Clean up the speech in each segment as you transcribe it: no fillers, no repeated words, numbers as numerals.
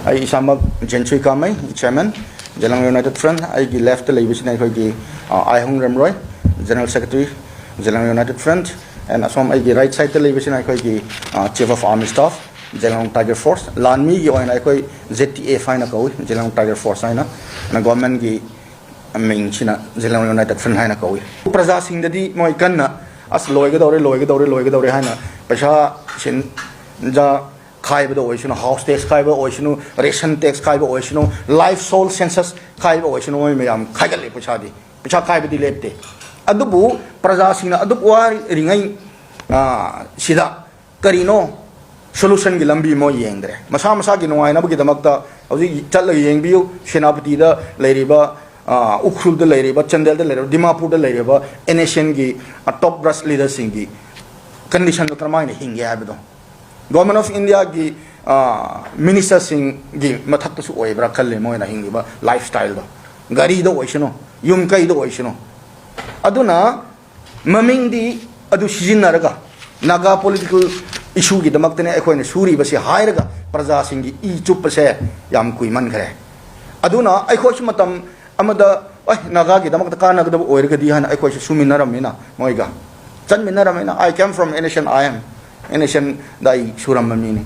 I isama Gentry Kamai, Chairman, Jalang United Front, I left the Labison I Hung Ramroy, General Secretary, Jalang United Front, and from I right side the Labison Chief of Army Staff, Jalang Tiger Force, Lanmi, you and I ZTA Fina Koi, Jalang Tiger Force, and a government main China, Jalang United Front Hina Koi. Prasasing the D Moikana, as Loigadore Hana, Pasha Shin Ja. Kaiba ocean, house tax kaiba ocean, ration tax kaiba ocean, life soul census kaiba ocean, mayam, Kaigale Puchadi, Picha Kaiba di Lepte. Adubu, Prazasina, Adubuari, Ringay, Sida, Carino, solution Gilambi Mo Yengre. Masamasagi no, I nabugita Magda, of the Tala Yengbu, Shenabdida, Lariba, Ukul the Lariba, Chandel the Lariba, Dimapu the Lariba, Eneshengi, a top brass leader singi, condition to Tramine Hingiabido. Government of India gi minister sing gi mathak su oibra khalle moina hingiba lifestyle ba gari do oishino yum kai do oishino aduna maming di adu sijinaraga naga political issue gi damaktene ekhoine suri basi hairaga praja singi I chup se yam kui man khare aduna ekhoch matam amada naga gi damakta kana ga oirga di han ekhoch suminaramina moiga chanminaramina I came from a nation I am a nation dai suram mamini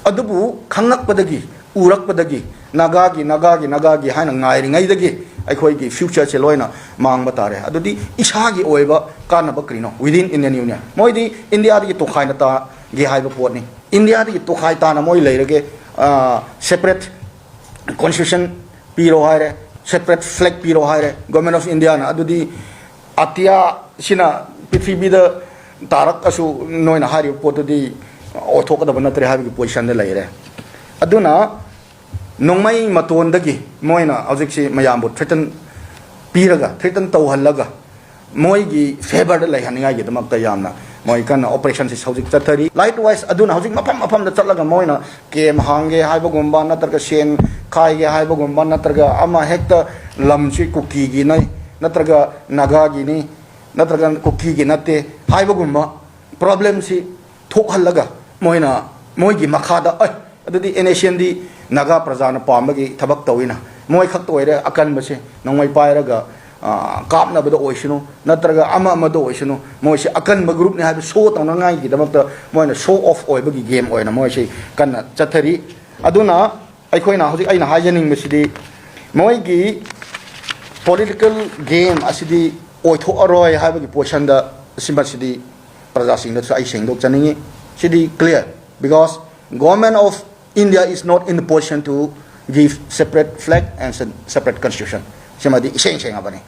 adubu khangak padagi urak padagi nagagi haina ngai ngai dagi aikoi gi future che loina mang batare adudi isagi oiba kana bakrino within Indian Union moidi India di to khaina ta gi haiba potni India di to khai ta na moi leirege separate constitution piro haire separate flag piro haire government of India na adudi atia sina prithvi da Tarak asu noina hari poto di othok da bana tre habi position de laire aduna nongmai maton dagi moina object mayam bo threaten piraga threaten taw halaga moi gi favor de lai haninga gi damak ta yamna moi kan operation si hojik chathari likewise aduna hojik mapam da chatlaga moina kem hange haiba gumba na targa sen khai ge haiba gumba na targa ama hekta lamchi kuki gi nai na targa naga gi ni natragan kuki gi nate haibagumba problem si thokhalaga moina moigi makhada adudi nation di naga prajana pambagi thabak tawina moi khak toire akan base nongmai pairaga kapna bado oishinu natraga ama do oishinu moi se akan ba group ni habi show tawna ngai gi damakta moina show off oibagi game oina moi se kan chathari aduna aikoina hoji aina hajaning mesidi moigi political game asidi oitho aroi habagi position da simbasidi praja sing da ai sengdok chaningi sidi clear because government of India is not in the position to give separate flag and separate constitution simadi iseng abani